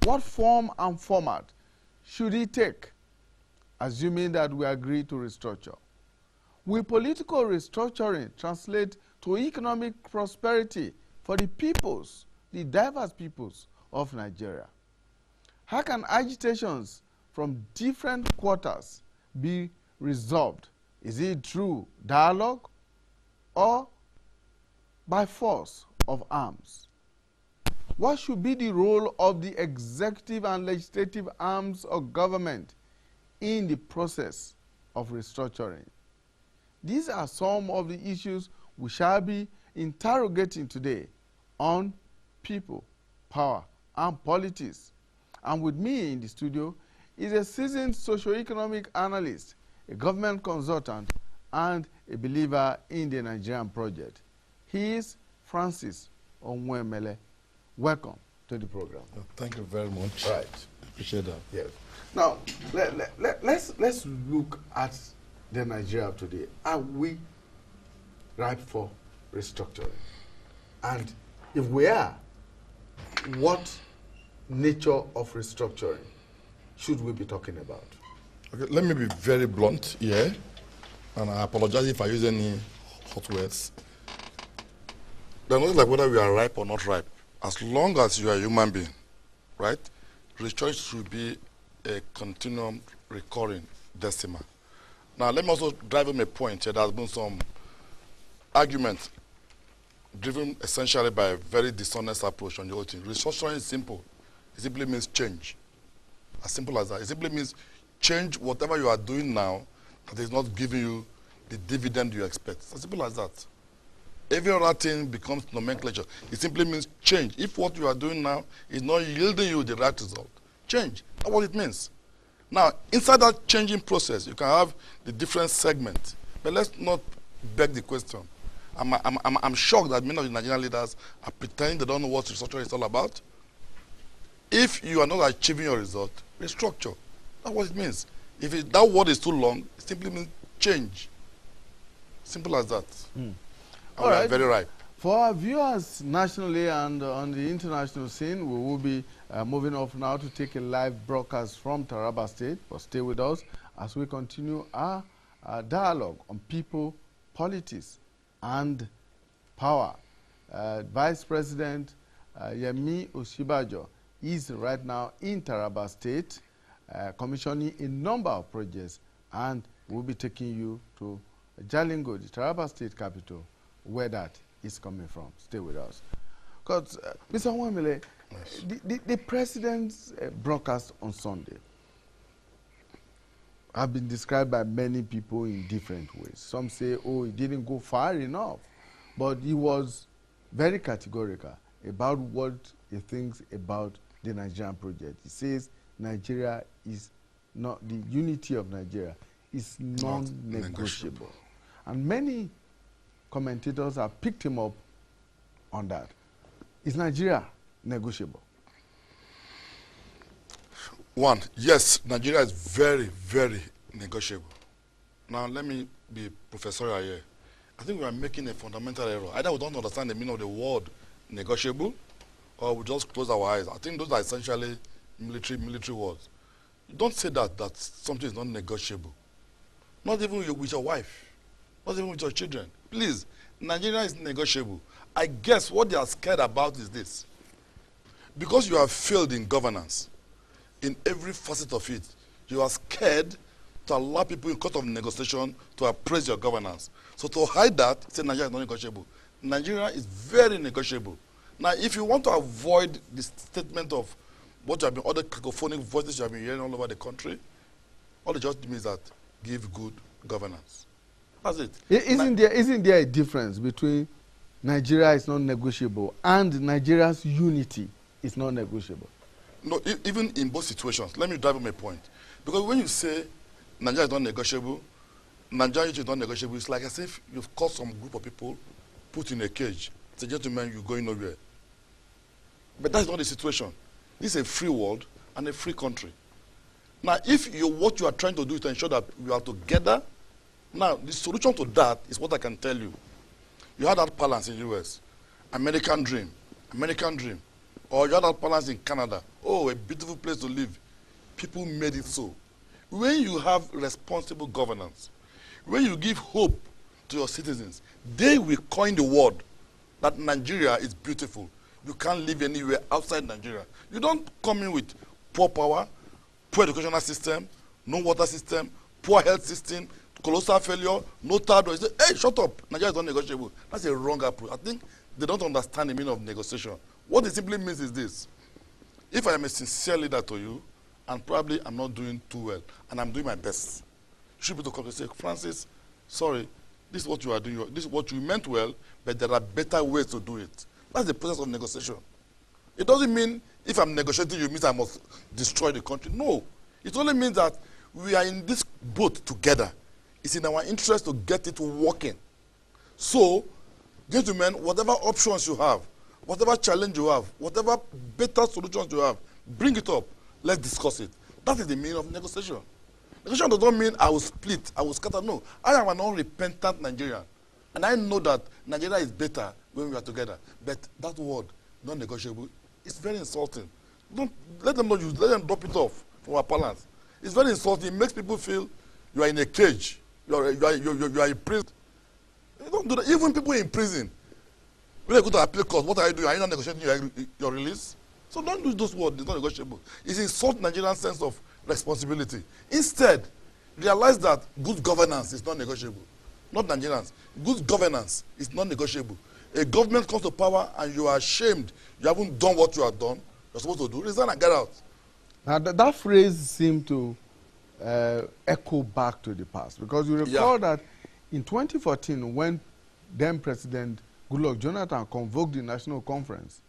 what form and format should it take, assuming that we agree to restructure? Will political restructuring translate to economic prosperity for the peoples, the diverse peoples of Nigeria? How can agitations from different quarters be resolved? Is it through dialogue or by force of arms? What should be the role of the executive and legislative arms of government in the process of restructuring? These are some of the issues we shall be interrogating today on People, Power, and Politics. And with me in the studio is a seasoned socio-economic analyst, a government consultant, and a believer in the Nigerian project. He is Francis Onwemele. Welcome to the program. Thank you very much. Right. Appreciate that. Yes. Now, let's look at the Nigeria today. Are we ripe for restructuring? And if we are, what nature of restructuring should we be talking about? Okay, let me be very blunt here, and I apologize if I use any hot words. They're not like whether we are ripe or not ripe. As long as you are a human being, right? Restructuring should be a continuum recurring decimal. Now, let me also drive home a point here. There has been some argument driven essentially by a very dishonest approach on the whole thing. Restructuring is simple. It simply means change. As simple as that. It simply means change whatever you are doing now that is not giving you the dividend you expect. It's as simple as that. Every other thing becomes nomenclature. It simply means change. If what you are doing now is not yielding you the right result, change. That's what it means. Now, inside that changing process, you can have the different segments. But let's not beg the question. I'm shocked that many of the Nigerian leaders are pretending they don't know what restructuring is all about. If you are not achieving your result, restructure. That's what it means. If that word is too long, it simply means change. Simple as that. All right. Very right. For our viewers nationally and on the international scene, we will be moving off now to take a live broadcast from Taraba State. But stay with us as we continue our dialogue on people, politics, and power. Vice President Yemi Osinbajo is right now in Taraba State, commissioning a number of projects, and we'll be taking you to Jalingo, the Taraba State capital, where that is coming from. Stay with us. Because, Mr. Onwemele, yes, the president's broadcast on Sunday have been described by many people in different ways. Some say, oh, he didn't go far enough. But he was very categorical about what he thinks about the Nigerian project. He says Nigeria is not, the unity of Nigeria is non-negotiable. And many commentators have picked him up on that. Is Nigeria negotiable? One, yes, Nigeria is very, very negotiable. Now, let me be professorial here. I think we are making a fundamental error. Either we don't understand the meaning of the word negotiable, or we just close our eyes. I think those are essentially military words. You don't say that something is not negotiable. Not even with your wife. Not even with your children. Please, Nigeria is negotiable. I guess what they are scared about is this. Because you have failed in governance, in every facet of it, you are scared to allow people in court of negotiation to appraise your governance. So to hide that, say Nigeria is not negotiable. Nigeria is very negotiable. Now, if you want to avoid the statement of what you have been, all the cacophonic voices you have been hearing all over the country, all it just means that give good governance. That's it. Isn't there a difference between Nigeria is not negotiable and Nigeria's unity is not negotiable? No, even in both situations, let me drive home a point. Because when you say Nigeria is not negotiable, Nigeria is not negotiable, it's like as if you've caught some group of people, put in a cage. Say, gentlemen, you're going nowhere. But that's not the situation. This is a free world and a free country. Now, if what you are trying to do is to ensure that we are together, now, the solution to that is what I can tell you. You had that balance in the US. American dream. American dream. Or you had that palace in Canada. Oh, a beautiful place to live. People made it so. When you have responsible governance, when you give hope to your citizens, they will coin the word that Nigeria is beautiful. You can't live anywhere outside Nigeria. You don't come in with poor power, poor educational system, no water system, poor health system, colossal failure, no third world. You say, hey, shut up. Nigeria is not negotiable. That's a wrong approach. I think they don't understand the meaning of negotiation. What it simply means is this. If I am a sincere leader to you, and probably I'm not doing too well, and I'm doing my best, you should be to come and say, Francis, sorry, this is what you are doing. This is what you meant well, but there are better ways to do it. That's the process of negotiation. It doesn't mean if I'm negotiating, you mean I must destroy the country. No. It only means that we are in this boat together. It's in our interest to get it working. So, gentlemen, whatever options you have, whatever challenge you have, whatever better solutions you have, bring it up. Let's discuss it. That is the meaning of negotiation. Negotiation does not mean I will split, I will scatter. No. I am an unrepentant Nigerian. And I know that Nigeria is better when we are together. But that word, non-negotiable, is very insulting. Don't let them not use it. Let them drop it off from our balance. It's very insulting. It makes people feel you are in a cage. You are in prison. You don't do that. Even people in prison, when they go to appeal court, what are you doing? Are you not negotiating your release? So don't use those words. It's not negotiable. It's insult Nigerian sense of responsibility. Instead, realize that good governance is not negotiable. Not Nigerians. Good governance is not negotiable. A government comes to power and you are ashamed you haven't done what you have done, you're supposed to do, resign and get out. Now, that phrase seemed to echo back to the past, because you recall that in 2014, when then President Goodluck Jonathan convoked the National Conference,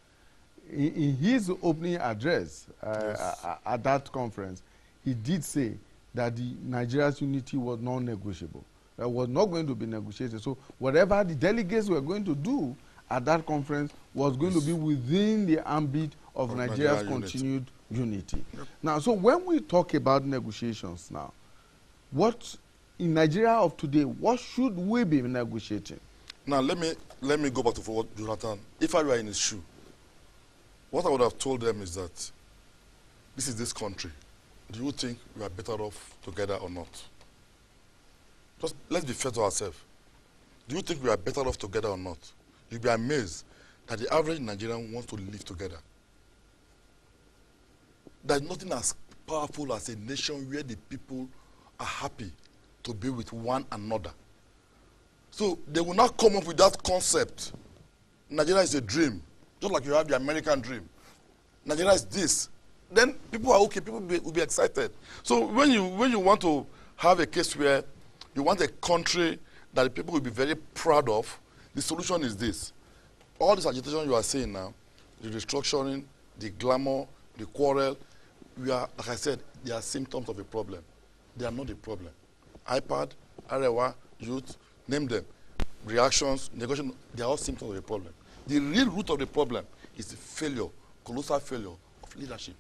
in his opening address at that conference, he did say that Nigeria's unity was non-negotiable. That was not going to be negotiated. So whatever the delegates were going to do at that conference was going to be within the ambit of Nigeria's continued unity. Yep. Now, so when we talk about negotiations now, what in Nigeria of today, what should we be negotiating? Now, let me go back to what Jonathan. If I were in his shoe, what I would have told them is that this is this country. Do you think we are better off together or not? Just let's be fair to ourselves. Do you think we are better off together or not? You'll be amazed that the average Nigerian wants to live together. There's nothing as powerful as a nation where the people are happy to be with one another. So they will not come up with that concept. Nigeria is a dream, just like you have the American dream. Nigeria is this. Then people are okay, people will be excited. So when you want to have a case where you want a country that the people will be very proud of, the solution is this. All this agitation you are saying now, the restructuring, the glamour, the quarrel, we are, like I said, they are symptoms of a problem. They are not a problem. IPAD, Arewa, youth, name them. Reactions, negotiation, they are all symptoms of a problem. The real root of the problem is the failure, colossal failure of leadership.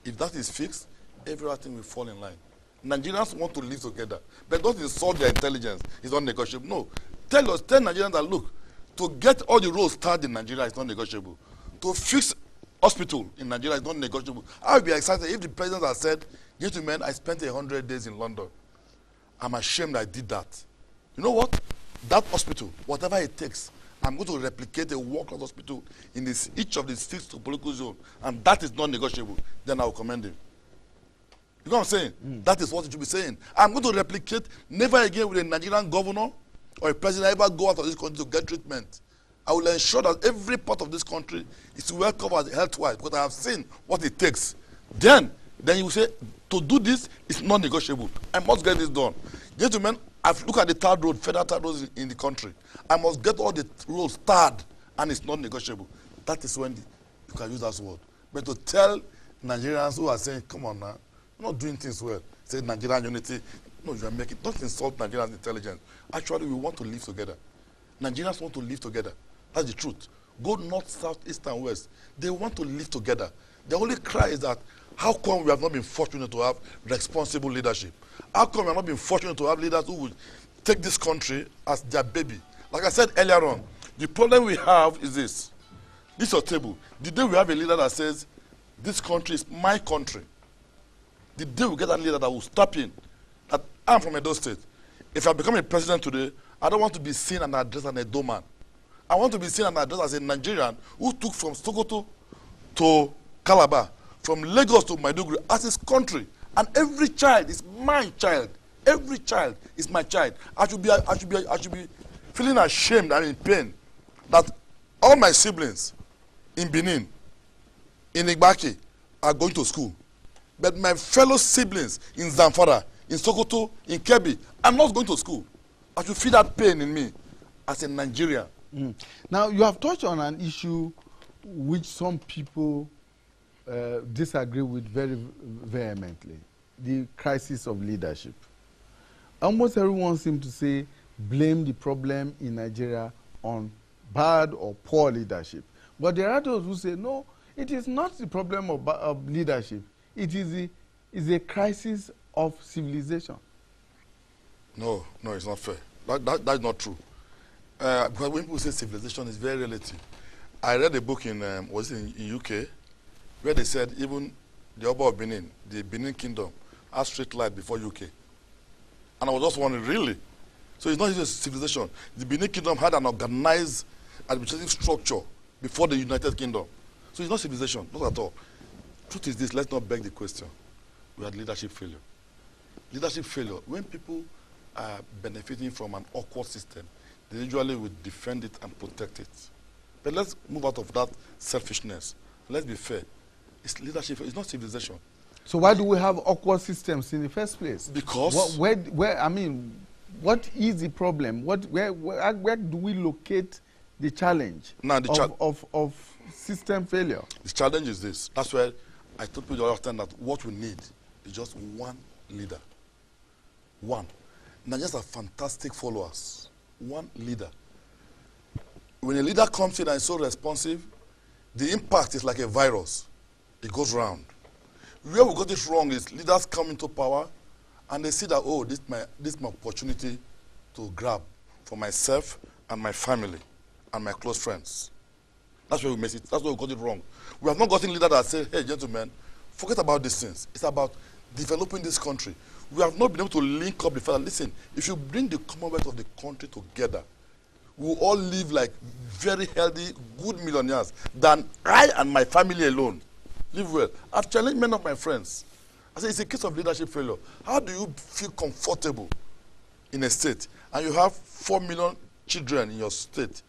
If that is fixed, everything will fall in line. Nigerians want to live together, but don't insult their intelligence. It's not negotiable. No. Tell Nigerians that, look, to get all the roads started in Nigeria is not negotiable. To fix hospital in Nigeria is not negotiable. I would be excited if the president had said, gentlemen, I spent 100 days in London. I'm ashamed I did that. You know what? That hospital, whatever it takes, I'm going to replicate a world-class hospital in each of the 6 political zones, and that is not negotiable. Then I will commend him. You know what I'm saying? That is what you should be saying. I'm going to replicate, never again will a Nigerian governor or a president ever go out of this country to get treatment. I will ensure that every part of this country is well covered health-wise, because I have seen what it takes. Then you say, to do this is not negotiable. I must get this done. Gentlemen, I've looked at the third road, federal third roads in the country. I must get all the roads tarred, and it's not negotiable. That is when you can use that word. But to tell Nigerians who are saying, come on now, you're not doing things well, say Nigerian unity, no, you are making, don't insult Nigerians' intelligence. Actually, we want to live together. Nigerians want to live together. That's the truth. Go north, south, east, and west. They want to live together. The only cry is that, how come we have not been fortunate to have responsible leadership? How come we have not been fortunate to have leaders who will take this country as their baby? Like I said earlier on, the problem we have is this. This is your table. The day we have a leader that says, this country is my country, the day we get a leader that will step in, that I'm from Edo State. If I become a president today, I don't want to be seen and addressed as an Edo man. I want to be seen and addressed as a Nigerian who took from Sokoto to Calabar, from Lagos to Maiduguri as his country. And every child is my child. Every child is my child. I should be feeling ashamed and in pain that all my siblings in Benin, in Igbaki, are going to school. But my fellow siblings in Zamfara, in Sokoto, in Kebbi, are not going to school. I should feel that pain in me as a Nigerian. Now, you have touched on an issue which some people disagree with very vehemently, the crisis of leadership. Almost everyone seems to say, blame the problem in Nigeria on bad or poor leadership. But there are those who say, no, it is not the problem of leadership. It is a crisis of civilization. No, it's not fair. That's not true. Because when people say civilization, it's very relative. I read a book in UK, where they said even the Oba of Benin, the Benin Kingdom, has street light before UK. And I was just wondering, really? So it's not even a civilization. The Benin Kingdom had an organized administrative structure before the United Kingdom. So it's not civilization, not at all. Truth is this, let's not beg the question. We had leadership failure. Leadership failure, when people are benefiting from an awkward system, they usually would defend it and protect it. But let's move out of that selfishness. Let's be fair. It's leadership, it's not civilization. So why do we have awkward systems in the first place? Because what is the problem? Where do we locate the challenge of system failure? The challenge is this. That's why I told people the other time that what we need is just one leader. One. Nigerians are fantastic followers. One leader. When a leader comes in and is so responsive, the impact is like a virus. It goes round. Where we got it wrong is leaders come into power and they see that, oh, this is my opportunity to grab for myself and my family and my close friends. That's where we miss it. That's where we got it wrong. We have not gotten leaders that say, hey, gentlemen, forget about these things. It's about developing this country. We have not been able to link up the fact that, listen, if you bring the Commonwealth of the country together, we will all live like very healthy, good millionaires than I and my family alone live well. I've challenged many of my friends. I say, it's a case of leadership failure. How do you feel comfortable in a state and you have 4 million children in your state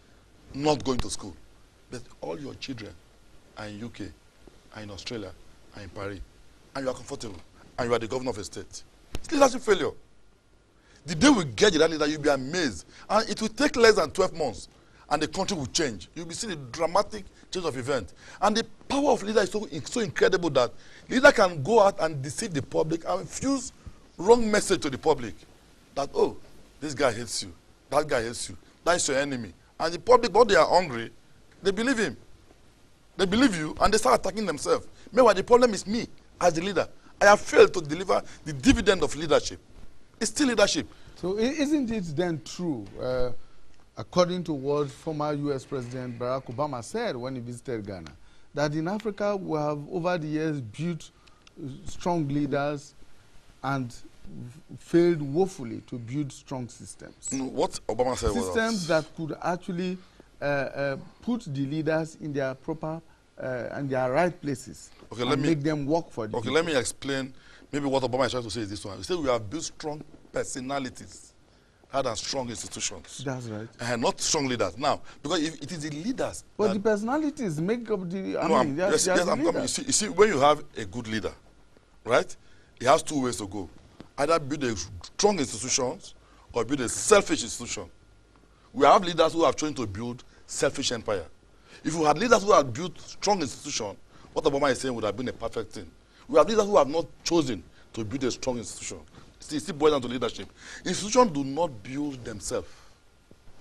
not going to school, but all your children are in UK, are in Australia, are in Paris, and you are comfortable, and you are the governor of a state? It's leadership failure. The day we get that leader, you'll be amazed. And it will take less than 12 months, and the country will change. You'll be seeing a dramatic change of event. And the power of leader is so incredible that leader can go out and deceive the public and infuse wrong message to the public. That, oh, this guy hates you. That guy hates you. That is your enemy. And the public, when they are hungry, they believe him. They believe you, and they start attacking themselves. Meanwhile, the problem is me, as the leader. I have failed to deliver the dividend of leadership. It's still leadership. So isn't it then true, according to what former U.S. President Barack Obama said when he visited Ghana, that in Africa we have over the years built strong leaders and failed woefully to build strong systems? What Obama said was systems that could actually put the leaders in their proper and their right places, okay, and make them work for the people. Let me explain. Maybe what Obama is trying to say is this one. He said we have built strong personalities rather than strong institutions. That's right. And not strong leaders. Now, because if it is the leaders. But the personalities make up the. Yes, I'm coming. You see, when you have a good leader, right, he has two ways to go. Either build a strong institutions or build a selfish institution. We have leaders who have chosen to build selfish empire. If we had leaders who had built strong institutions, what Obama is saying would have been a perfect thing. We have leaders who have not chosen to build a strong institution. It still boils down to leadership. Institutions do not build themselves.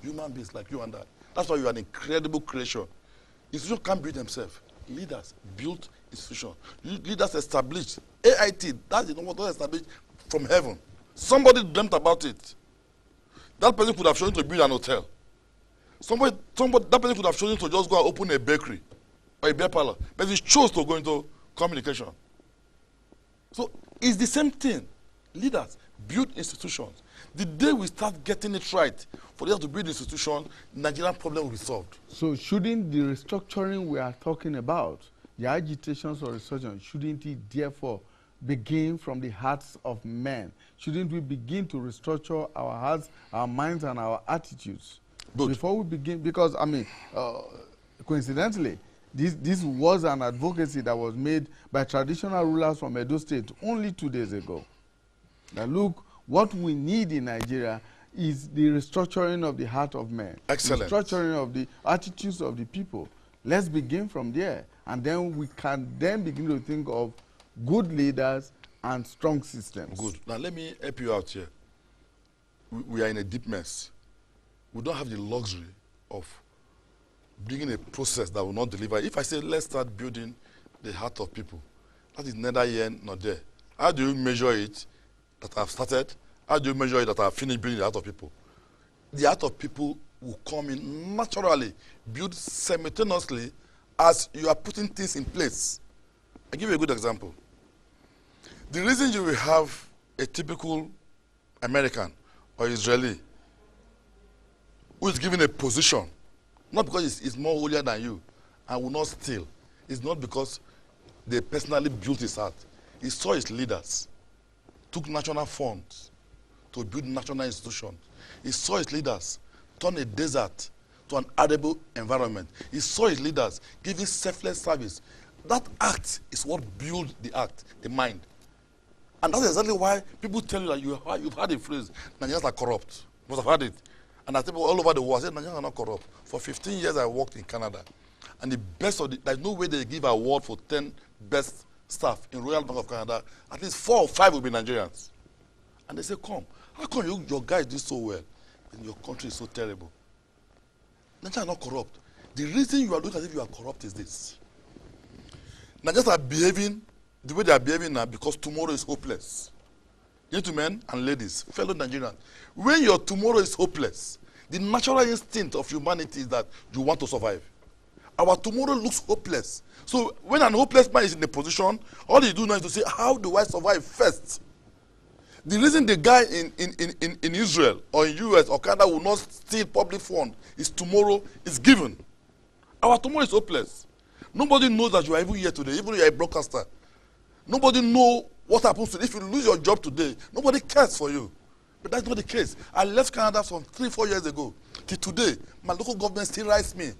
Human beings like you and I. That's why you are an incredible creation. Institutions can't build themselves. Leaders built institutions. Leaders established. AIT, that's the number established from heaven. Somebody dreamt about it. That person could have chosen to build an hotel. That person could have chosen to just go and open a bakery. or a beer parlor, but he chose to go into communication. So it's the same thing. Leaders build institutions. The day we start getting it right, for them to build institutions, Nigerian problem will be solved. So shouldn't the restructuring we are talking about, the agitations for restructuring, shouldn't it therefore begin from the hearts of men? Shouldn't we begin to restructure our hearts, our minds, and our attitudes? Good. Before we begin, because, I mean, coincidentally, this was an advocacy that was made by traditional rulers from Edo State only 2 days ago. Now look, what we need in Nigeria is the restructuring of the heart of men. Excellent. Restructuring of the attitudes of the people. Let's begin from there. And then we can then begin to think of good leaders and strong systems. Good. Now let me help you out here. We are in a deep mess. We don't have the luxury of bringing a process that will not deliver. If I say, let's start building the heart of people, that is neither here nor there. How do you measure it that I've started? How do you measure it that I've finished building the heart of people? The heart of people will come in naturally, build simultaneously as you are putting things in place. I'll give you a good example. The reason you will have a typical American or Israeli who is given a position, not because he's more holier than you and will not steal, it's not because they personally built his heart. He saw his leaders, took national funds to build national institutions. He saw his leaders turn a desert to an arable environment. He saw his leaders giving selfless service. That act is what built the act, the mind. And that's exactly why people tell you that you've heard a phrase, Nigerians are corrupt. You must have heard it. And I tell people all over the world, I say Nigerians are not corrupt. For 15 years I worked in Canada. And the best of there's no way they give an award for 10 best staff in Royal Bank of Canada. At least 4 or 5 will be Nigerians. And they say, come, how come your guys do so well and your country is so terrible? Nigerians are not corrupt. The reason you are looking as if you are corrupt is this. Nigerians are behaving the way they are behaving now because tomorrow is hopeless. Gentlemen and ladies, fellow Nigerians, when your tomorrow is hopeless, the natural instinct of humanity is that you want to survive. Our tomorrow looks hopeless. So when an hopeless man is in a position, all you do now is to say, how do I survive first? The reason the guy in Israel or in US or Canada will not steal public funds is tomorrow is given. Our tomorrow is hopeless. Nobody knows that you are even here today, even if you are a broadcaster. Nobody knows what happens today. If you lose your job today, nobody cares for you. But that's not the case. I left Canada some 3-4 years ago. Till today, my local government still writes me.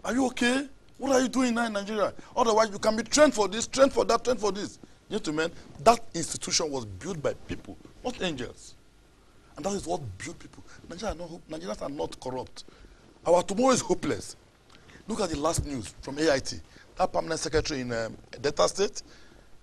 Are you okay? What are you doing now in Nigeria? Otherwise, you can be trained for this, trained for that, trained for this. Gentlemen, that institution was built by people, not angels. And that is what built people. Nigerians are not corrupt. Our tomorrow is hopeless. Look at the last news from AIT. That permanent secretary in Delta State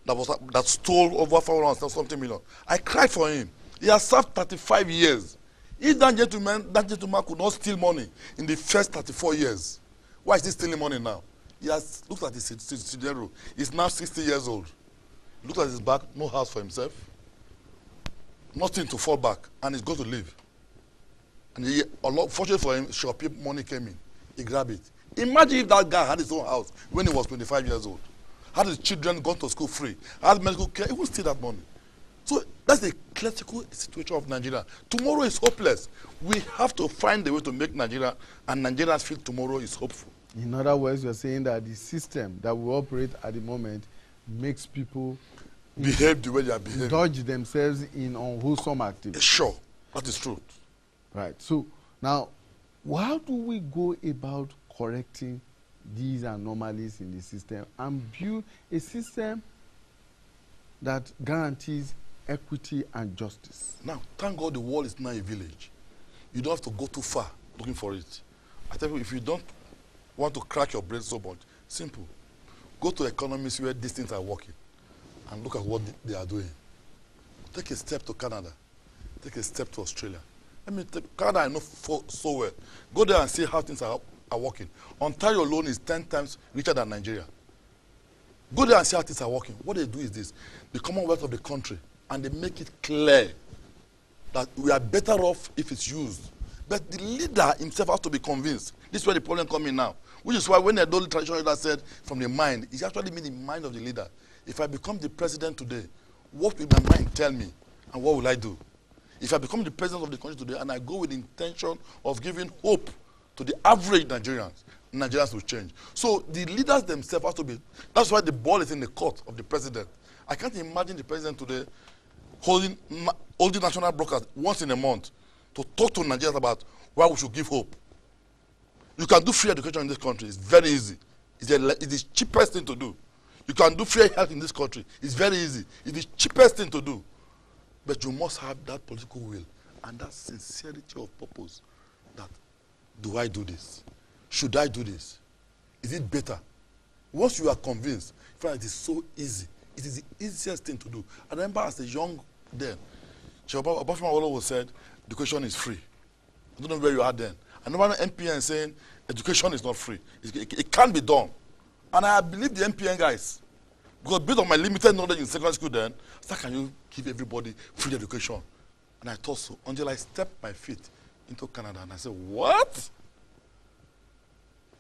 that stole over 400 million. I cried for him. He has served 35 years. If that gentleman could not steal money in the first 34 years, why is he stealing money now? He has looked at his scenario. He's now 60 years old. Look at his back, no house for himself, nothing to fall back, and he's going to leave. And fortunately for him, Shopee money came in. He grabbed it. Imagine if that guy had his own house when he was 25 years old. Had his children gone to school free, had medical care, he would steal that money. So that's the classical situation of Nigeria. Tomorrow is hopeless. We have to find a way to make Nigeria and Nigerians feel tomorrow is hopeful. In other words, you're saying that the system that we operate at the moment makes people behave the way they are behaving. Indulge themselves in unwholesome activity. Sure, that is true. Right. So now, how do we go about correcting these anomalies in the system and build a system that guarantees equity and justice? Now, thank God the world is now a village. You don't have to go too far looking for it. I tell you, if you don't want to crack your brain so much, simple. Go to economies where these things are working and look at what they are doing. Take a step to Canada. Take a step to Australia. Canada I know so well. Go there and see how things are working. Ontario alone is 10 times richer than Nigeria. Go there and see how things are working. What they do is this. The Commonwealth of the country, and they make it clear that we are better off if it's used But the leader himself has to be convinced. This is where the problem comes in now. Which is why when the old traditional leader said from the mind, it actually means the mind of the leader. If I become the president today, what will my mind tell me and what will I do? If I become the president of the country today and I go with the intention of giving hope to the average Nigerians will change. So the leaders themselves have to be, that's why the ball is in the court of the president. I can't imagine the president today holding national broadcast once in a month to talk to Nigerians about why we should give hope. You can do free education in this country. It's very easy. It's the cheapest thing to do. You can do free health in this country. It's very easy. It's the cheapest thing to do. But you must have that political will and that sincerity of purpose that, do I do this? Should I do this? Is it better? Once you are convinced, in fact, it is so easy. It is the easiest thing to do. I remember as a young then, Obafemi Awolowo said, education is free. I don't know where you are then. I remember an MPN saying, education is not free. It can't be done. And I believe the MPN guys. Because based on my limited knowledge in secondary school then, I said, can you give everybody free education? And I thought so, until I stepped my feet into Canada. And I said, what?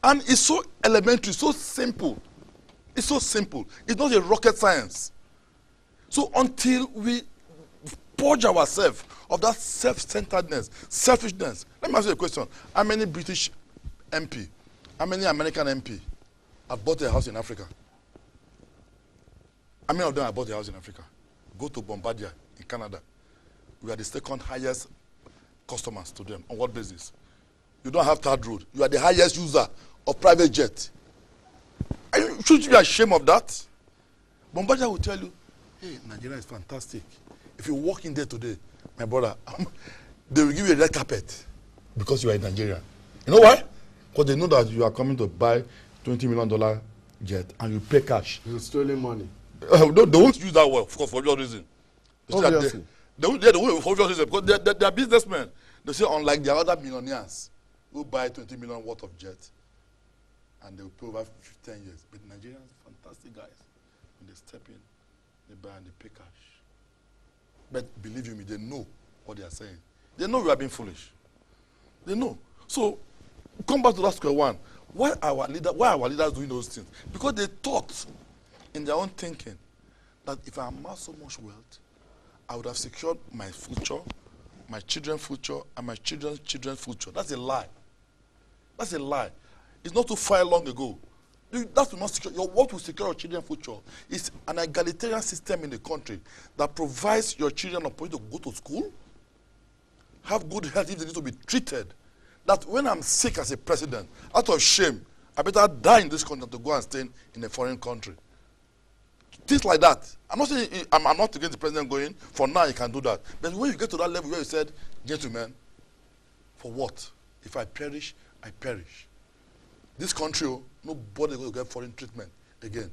And it's so elementary, so simple. It's so simple. It's not a rocket science. So until we purge ourselves of that self-centeredness, selfishness. Let me ask you a question. How many British MP, how many American MP have bought a house in Africa? How many of them have bought a house in Africa? Go to Bombardier in Canada. We are the second highest customers to them. On what basis? You don't have third road. You are the highest user of private jet. Shouldn't you be ashamed of that? Bombardier will tell you, hey, Nigeria is fantastic. If you walk in there today, my brother, they will give you a red carpet because you are in Nigeria. You know why? Because they know that you are coming to buy $20 million jet and you pay cash. You're stealing money. They won't use that word for obvious reason. Obviously. They won't for obvious reason because they are businessmen. They say unlike the other millionaires who buy 20 million worth of jet and they will pay over 10 years. But Nigerians, fantastic guys. When they step in, they buy and they pay cash. But believe you me, they know what they are saying. They know we are being foolish. They know. So come back to that square one. Why are our leaders doing those things? Because they thought in their own thinking that if I amass so much wealth, I would have secured my future, my children's future, and my children's children's future. That's a lie. That's a lie. It's not too far long ago. That will not secure. What will secure your children's future is an egalitarian system in the country that provides your children an opportunity to go to school, have good health if they need to be treated. That when I'm sick as a president, out of shame, I better die in this country than to go and stay in a foreign country. Things like that. I'm not saying I'm not against the president going. For now, you can do that. But when you get to that level where you said, gentlemen, for what? If I perish, I perish. This country, nobody is going to get foreign treatment again.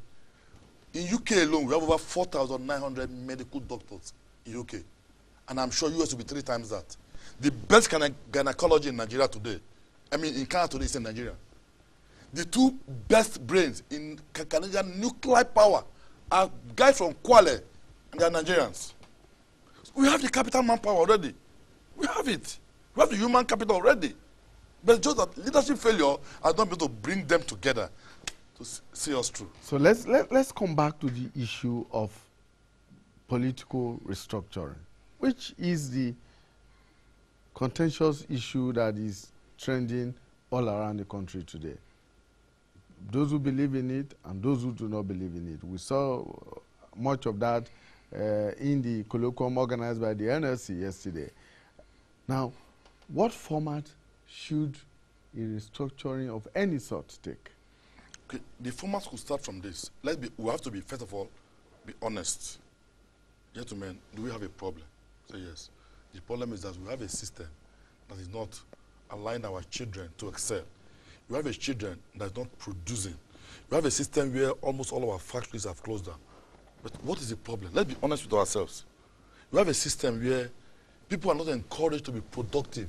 In UK alone, we have over 4,900 medical doctors in UK. And I'm sure US will be 3 times that. The best gynecology in Nigeria today, in Canada today is in Nigeria. The 2 best brains in Canadian nuclear power are guys from Kwale, and they are Nigerians. We have the capital manpower already. We have it. We have the human capital already. But just that leadership failure has not been able to bring them together to see us through. So let's come back to the issue of political restructuring, which is the contentious issue that is trending all around the country today. Those who believe in it and those who do not believe in it. We saw much of that in the colloquium organized by the NLC yesterday. Now, what format should a restructuring of any sort take? Okay, the format could start from this. We have to be, first of all, be honest. Gentlemen, do we have a problem? Say yes. The problem is that we have a system that is not allowing our children to excel. We have a children that is not producing. We have a system where almost all of our factories have closed down. But what is the problem? Let's be honest with ourselves. We have a system where people are not encouraged to be productive.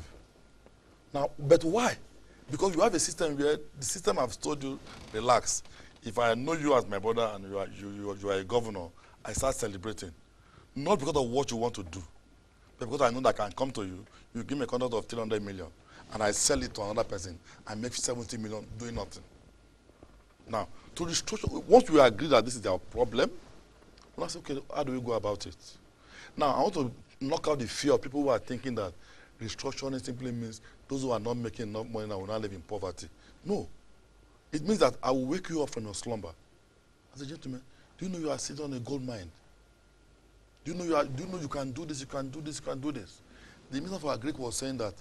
Now, but why? Because you have a system where the system I've told you, relax. If I know you as my brother and you are a governor, I start celebrating. Not because of what you want to do, but because I know that I can come to you, you give me a contract of 300 million. and I sell it to another person, I make 70 million doing nothing. Now, to restructure, once we agree that this is our problem, let's say, okay, how do we go about it? Now, I want to knock out the fear of people who are thinking that restructuring simply means those who are not making enough money now will not live in poverty. No. It means that I will wake you up from your slumber. As a gentleman, do you know you are sitting on a gold mine? Do you know you can do this, you can do this, you can do this? The Minister for Agriculture was saying that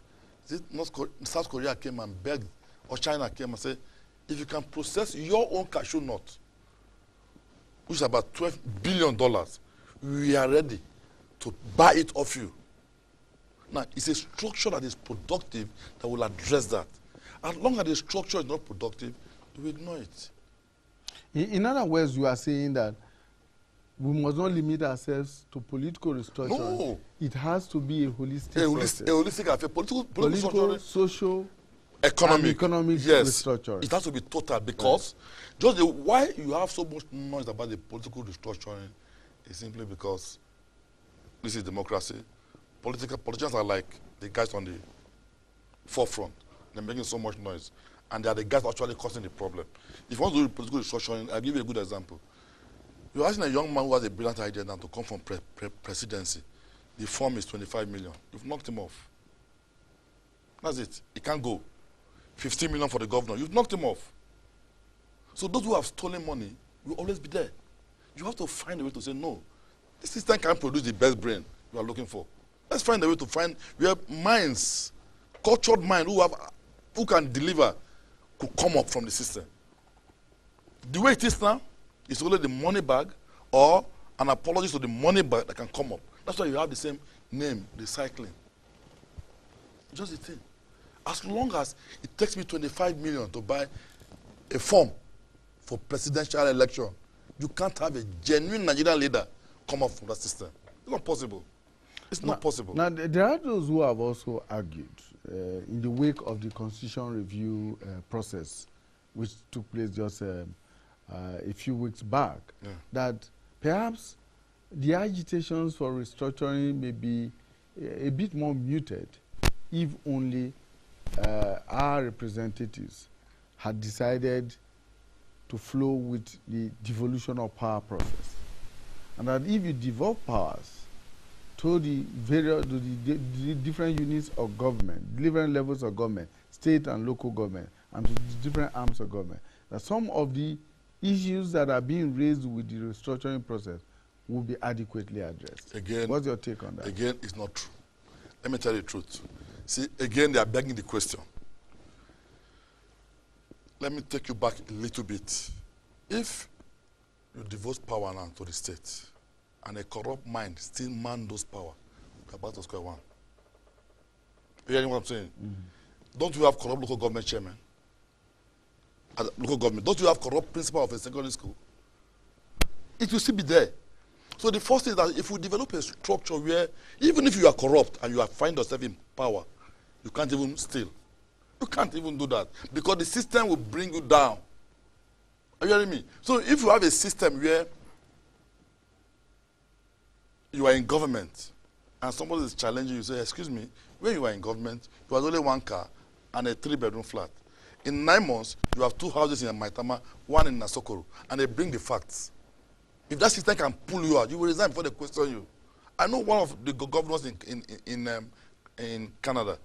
South Korea came and begged, or China came and said, if you can process your own cashew nut, which is about $12 billion, we are ready to buy it off you. Now, it's a structure that is productive that will address that. As long as the structure is not productive, we ignore it. In other words, you are saying that we must not limit ourselves to political restructuring. No. It has to be a holistic A holistic affair. Political social, economic yes, restructuring. It has to be total because just why you have so much noise about the political restructuring is simply because this is democracy. Politicians are like the guys on the forefront. They're making so much noise. And they are the guys actually causing the problem. If you want to do political restructuring, I'll give you a good example. You're asking a young man who has a brilliant idea now to come from presidency. The form is 25 million. You've knocked him off. That's it. He can't go. 15 million for the governor. You've knocked him off. So those who have stolen money will always be there. You have to find a way to say, no, this system can't produce the best brain you are looking for. Let's find a way to find where minds, cultured minds who can deliver, could come up from the system. The way it is now, it's only the money bag or an apology to the money bag that can come up. That's why you have the same name, recycling. Just the thing. As long as it takes me 25 million to buy a form for presidential election, you can't have a genuine Nigerian leader come up from that system. It's not possible. It's not possible. Now, there are those who have also argued in the wake of the constitution review process, which took place just a few weeks back, that perhaps the agitations for restructuring may be a bit more muted if only our representatives had decided to flow with the devolution of power process. And that if you devolve powers to the different units of government, different levels of government, state and local government, and to the different arms of government, that some of the issues that are being raised with the restructuring process will be adequately addressed. Again, what's your take on that? Again, it's not true. Let me tell you the truth. See, again, they are begging the question. Let me take you back a little bit. If you devote power now to the state, and a corrupt mind still man those power, we're about to square one. You hearing what I'm saying? Mm-hmm. Don't you have corrupt local government chairman? Local government. Don't you have corrupt principal of a secondary school? It will still be there. So the first thing is that if we develop a structure where even if you are corrupt and you find yourself in power, you can't even steal. You can't even do that because the system will bring you down. Are you hearing me? So if you have a system where you are in government and somebody is challenging you, say, excuse me, when you are in government, you have only one car and a 3-bedroom flat. In 9 months, you have 2 houses in Maitama, 1 in Nasokoro, and they bring the facts. If that system can pull you out, you will resign before they question you. I know one of the governors in Canada,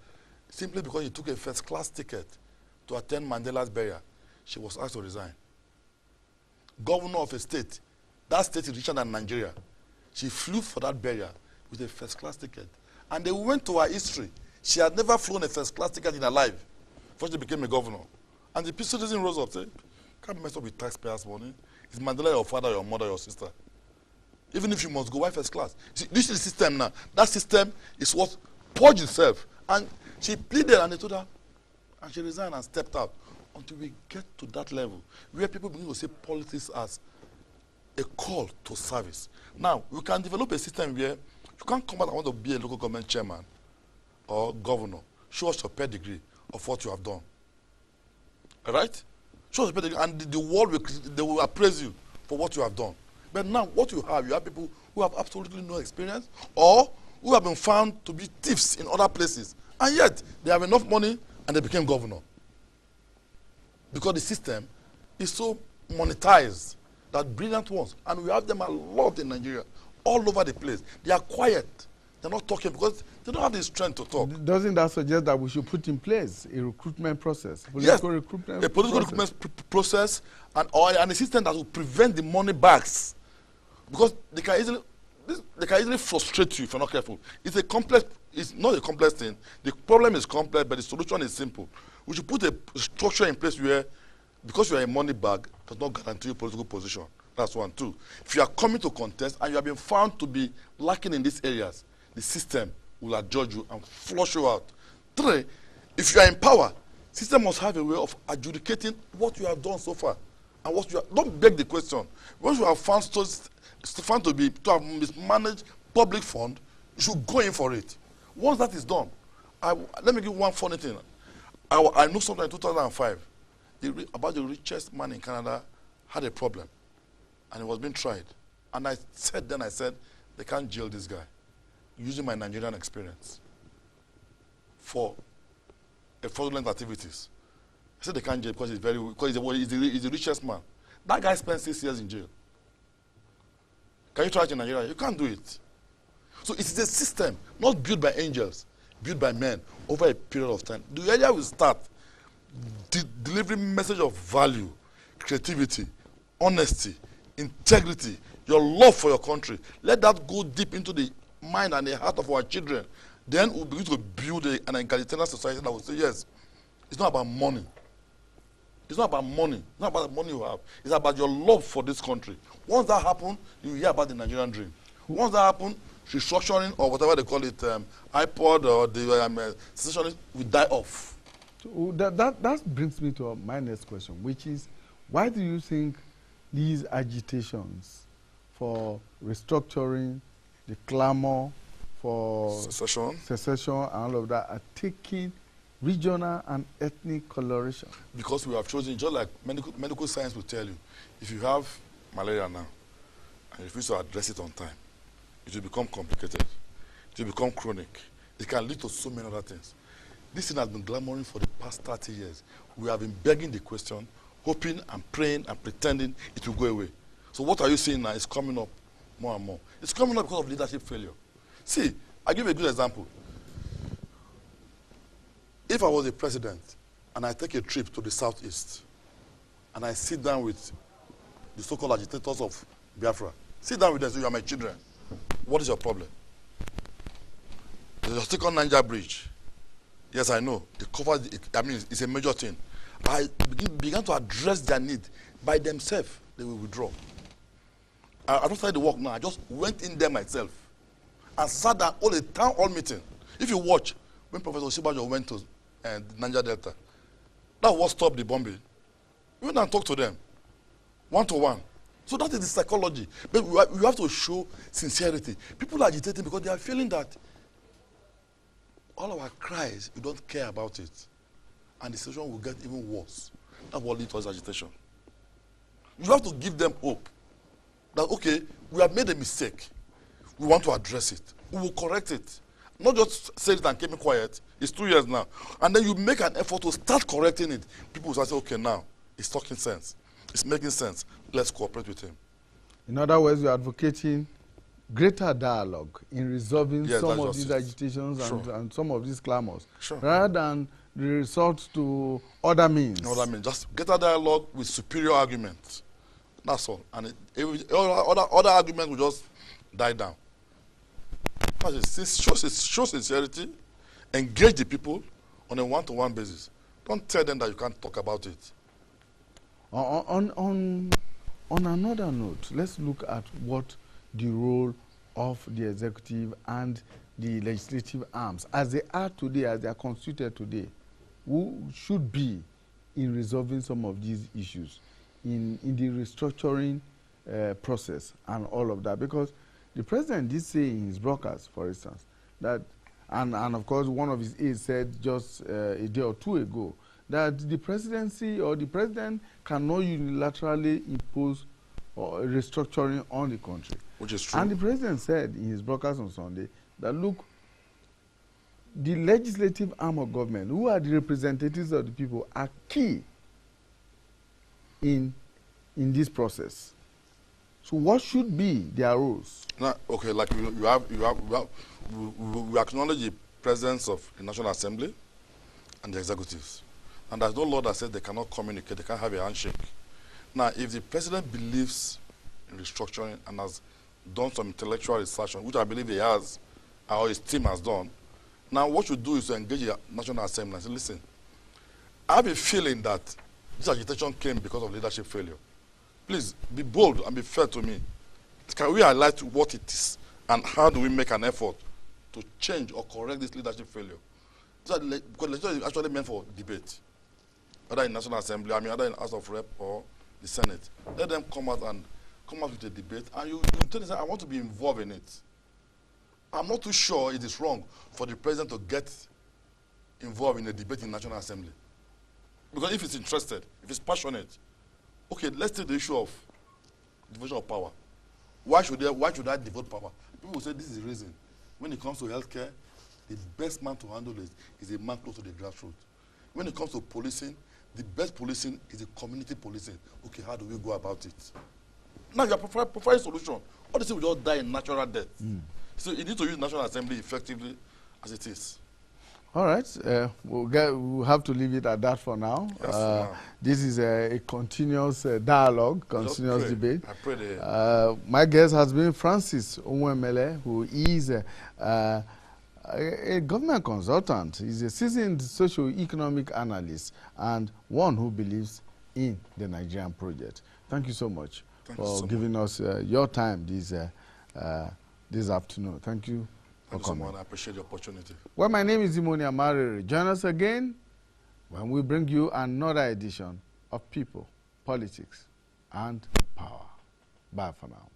simply because he took a first-class ticket to attend Mandela's burial, she was asked to resign. Governor of a state, that state is richer than Nigeria. She flew for that burial with a first-class ticket. And they went to her history. She had never flown a first-class ticket in her life before she became a governor. And the citizen rose up and said, can't mess up with taxpayers' money. Is Mandela your father, your mother, your sister? Even if you must go, why first class? See, this is the system now. That system is what purged itself. And she pleaded and they told her, and she resigned and stepped out until we get to that level where people begin to see politics as a call to service. Now, we can develop a system where you can't come out and want to be a local government chairman or governor. Show us your pedigree of what you have done. All right? Show us your pedigree, and the world will appraise you for what you have done. But now, what you have people who have absolutely no experience or who have been found to be thieves in other places. And yet, they have enough money and they became governor. Because the system is so monetized that brilliant ones, and we have them a lot in Nigeria, all over the place. They are quiet. They're not talking because they don't have the strength to talk. Doesn't that suggest that we should put in place a recruitment process? Yes, a political recruitment process and a system that will prevent the money bags. Because they can easily frustrate you if you're not careful. It's not a complex thing. The problem is complex, but the solution is simple. We should put a structure in place where, because you are a money bag, does not guarantee you political position. That's one. Two, if you are coming to contest and you have been found to be lacking in these areas, the system will adjudge you and flush you out. Three, if you are in power, system must have a way of adjudicating what you have done so far and what you have. Don't beg the question. Once you have found to have mismanaged public fund, you should go in for it. Once that is done, let me give one funny thing. I know something in 2005 about the richest man in Canada had a problem, and he was being tried. And I said, they can't jail this guy, using my Nigerian experience for fraudulent activities. I said they can't jail because he's the richest man. That guy spent 6 years in jail. Can you try it in Nigeria? You can't do it. So it is a system, not built by angels, built by men over a period of time. The area will start delivering message of value, creativity, honesty, integrity, your love for your country. Let that go deep into the mind and the heart of our children. Then we'll begin to build an egalitarian society that will say, yes, it's not about money. It's not about money. It's not about the money you have. It's about your love for this country. Once that happens, you hear about the Nigerian dream. Once that happens, restructuring or whatever they call it, iPod or the secessionist will die off. So that brings me to my next question, which is, why do you think these agitations for restructuring, the clamor for secession and all of that are taking regional and ethnic coloration? Because we have chosen, just like medical science will tell you, if you have malaria now and you refuse to address it on time, it will become complicated. It will become chronic. It can lead to so many other things. This thing has been glamoring for the past 30 years. We have been begging the question, hoping and praying and pretending it will go away. So what are you seeing now is coming up more and more. It's coming up because of leadership failure. See, I'll give you a good example. If I was a president and I take a trip to the southeast and I sit down with the so-called agitators of Biafra, sit down with them, so you are my children. What is your problem? There's a second Niger bridge. Yes, I know. They covered it. I mean, it's a major thing. I began to address their need. By themselves, they will withdraw. I don't start the work now. I just went in there myself and sat down all the town hall meeting. If you watch, when Professor Sibajo went to Niger Delta, that was stop the bombing. We went and talked to them, one-to-one. So that is the psychology. But we have to show sincerity. People are agitating because they are feeling that all our cries, we don't care about it. And the situation will get even worse. That's what leads to agitation. You have to give them hope. That, okay, we have made a mistake. We want to address it. We will correct it. Not just say it and keep it quiet. It's 2 years now. And then you make an effort to start correcting it. People will say, okay, now, it's talking sense. It's making sense. Let's cooperate with him. In other words, you're advocating greater dialogue in resolving some of these agitations and some of these clamors, rather than the resort to other means. Just greater dialogue with superior arguments. That's all. And other arguments will just die down. Show sincerity, engage the people on a one-to-one basis. Don't tell them that you can't talk about it. On another note, let's look at what the role of the executive and the legislative arms, as they are today, as they are constituted today, who should be in resolving some of these issues, in the restructuring process and all of that. Because the president did say in his broadcast, for instance, that, and of course one of his aides said just a day or two ago, that the presidency or the president cannot unilaterally impose restructuring on the country. Which is true. And the president said in his broadcast on Sunday that, look, the legislative arm of government, who are the representatives of the people, are key in this process. So what should be their roles? Now, okay, like we acknowledge the presence of the National Assembly and the executives. And there's no law that says they cannot communicate, they can't have a handshake. Now, if the president believes in restructuring and has done some intellectual research, which I believe he has, or his team has done, now what you do is to engage the National Assembly and say, listen, I have a feeling that this agitation came because of leadership failure. Please, be bold and be fair to me. Can we highlight what it is and how do we make an effort to change or correct this leadership failure? Because legislation is actually meant for debate, whether in National Assembly, either in House of Rep or the Senate. Let them come out with a debate, and you tell them, I want to be involved in it. I'm not too sure it is wrong for the president to get involved in a debate in National Assembly. Because if he's interested, if he's passionate, okay, let's take the issue of division of power. Why should I devote power? People will say this is the reason. When it comes to healthcare, the best man to handle it is a man close to the grassroots. When it comes to policing, the best policing is the community policing. Okay, how do we go about it? Now you are providing a solution. All this will just die in natural death. So you need to use National Assembly effectively as it is. All right, we'll have to leave it at that for now. Yes, this is a continuous dialogue, continuous debate. I pray that my guest has been Francis Onwuemele, who is a government consultant. He's a seasoned socio-economic analyst and one who believes in the Nigerian project. Thank you so much for giving us your time this afternoon. Thank you. Thank you so much. I appreciate the opportunity. Well, my name is Imoni Amarere. Join us again when we bring you another edition of People, Politics, and Power. Bye for now.